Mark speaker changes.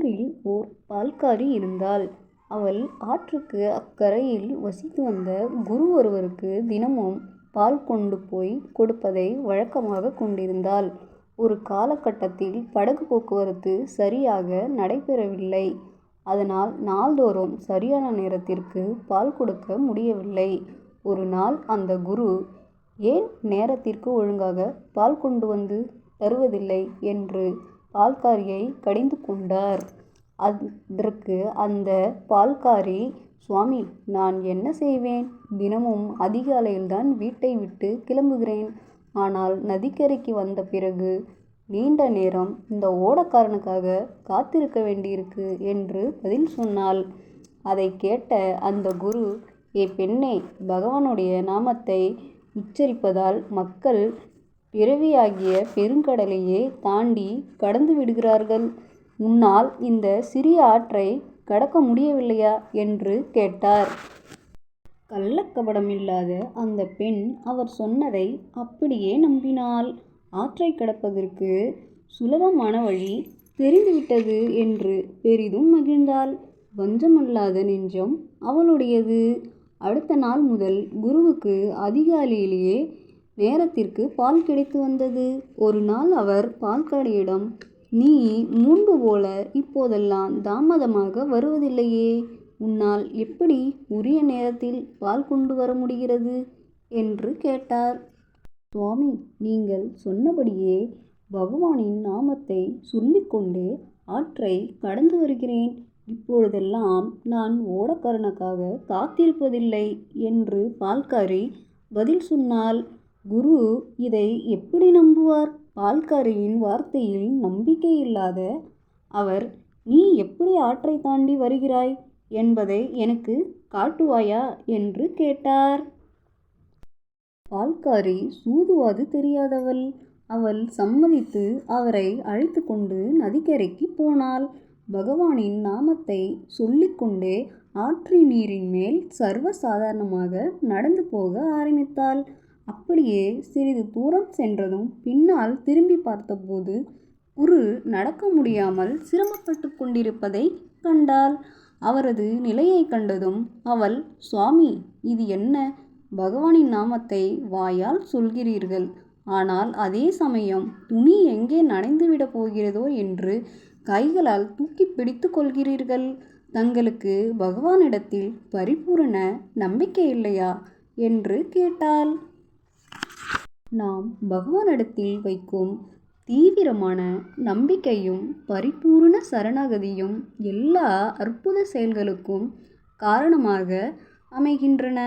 Speaker 1: ஊரில் ஓர் பால்காரி இருந்தாள். அவள் ஆற்றுக்கு அக்கரையில் வசித்து வந்த குரு ஒருவருக்கு தினமும் பால் கொண்டு போய் கொடுப்பதை வழக்கமாக கொண்டிருந்தாள். ஒரு காலகட்டத்தில் படகு போக்குவரத்து சரியாக நடைபெறவில்லை. அதனால் நாள்தோறும் சரியான நேரத்திற்கு பால் கொடுக்க முடியவில்லை. ஒரு நாள் அந்த குரு, ஏன் நேரத்திற்கு ஒழுங்காக பால் கொண்டு வந்து தருவதில்லை என்று பால்காரியை கடிந்து கொண்டார். அதற்கு அந்த பால்காரி, சுவாமி, நான் என்ன செய்வேன்? தினமும் அதிகாலையில்தான் வீட்டை விட்டு கிளம்புகிறேன். ஆனால் நதிக்கரைக்கு வந்த பிறகு நீண்ட நேரம் இந்த ஓடக்காரனுக்காக காத்திருக்க வேண்டியிருக்கு என்று பதில் சொன்னாள். அதை கேட்ட அந்த குரு, ஏ பெண்ணே, பகவானுடைய நாமத்தை உச்சரிப்பதால் மக்கள் பிறவியாகிய பெருங்கடலையே தாண்டி கடந்து விடுகிறார்கள். உன்னால் இந்த சிறிய ஆற்றை கடக்க முடியவில்லையா என்று கேட்டார். கள்ளக்கபடமில்லாத அந்த பெண் அவர் சொன்னதை அப்படியே நம்பினாள். ஆற்றை கடப்பதற்கு சுலபமான வழி தெரிந்துவிட்டது என்று பெரிதும் மகிழ்ந்தாள். வஞ்சமல்லாத நெஞ்சம் அவளுடையது. அடுத்த நாள் முதல் குருவுக்கு அதிகாலையிலேயே நேரத்திற்கு பால் கிடைத்து வந்தது. ஒரு நாள் அவர் பால்காரியிடம், நீ முன்பு போல இப்போதெல்லாம் தாமதமாக வருவதில்லையே, உன்னால் எப்படி உரிய நேரத்தில் பால் கொண்டு வர முடிகிறது என்று கேட்டார். சுவாமி, நீங்கள் சொன்னபடியே பகவானின் நாமத்தை சொல்லிக்கொண்டே ஆற்றை கடந்து வருகிறேன். இப்பொழுதெல்லாம் நான் ஓடக்காரனுக்காக காத்திருப்பதில்லை என்று பால்காரி பதில் சொன்னாள். குரு இதை எப்படி நம்புவார்? பால்காரியின் வார்த்தையில் நம்பிக்கை இல்லாத அவர், நீ எப்படி ஆற்றை தாண்டி வருகிறாய் என்பதை எனக்கு காட்டுவாயா என்று கேட்டார். பால்காரி சூதுவாது தெரியாதவள். அவள் சம்மதித்து அவரை அழைத்து கொண்டு நதிக்கரைக்கு போனாள். பகவானின் நாமத்தை சொல்லிக்கொண்டே ஆற்றின் நீரின் மேல் சர்வசாதாரணமாக நடந்து போக ஆரம்பித்தாள். அப்படியே சிறிது தூரம் சென்றதும் பின்னால் திரும்பி பார்த்தபோது குரு நடக்க முடியாமல் சிரமப்பட்டு கொண்டிருப்பதை கண்டாள். அவரது நிலையை கண்டதும் அவள், சுவாமி, இது என்ன? பகவானின் நாமத்தை வாயால் சொல்கிறீர்கள், ஆனால் அதே சமயம் துணி எங்கே நனைந்துவிடப் போகிறதோ என்று கைகளால் தூக்கி பிடித்து கொள்கிறீர்கள். தங்களுக்கு பகவானிடத்தில் பரிபூரண நம்பிக்கை இல்லையா என்று கேட்டாள். நாம் பகவானிடத்தில் வைக்கும் தீவிரமான நம்பிக்கையும் பரிபூரண சரணாகதியும் எல்லா அற்புத செயல்களுக்கும் காரணமாக அமைகின்றன.